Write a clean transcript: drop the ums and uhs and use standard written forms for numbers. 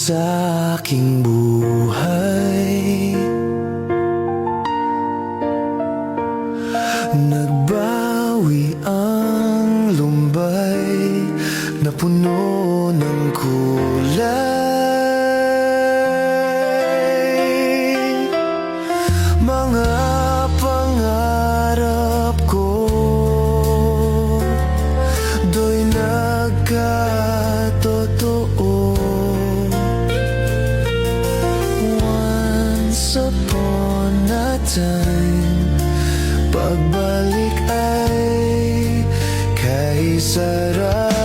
sa aking buhay. Nagbawi ang lumbay na puno ng kulay. Mga pangarap ko do'y nagkatotoo. Once upon a time, pagbalik ay kay sarap.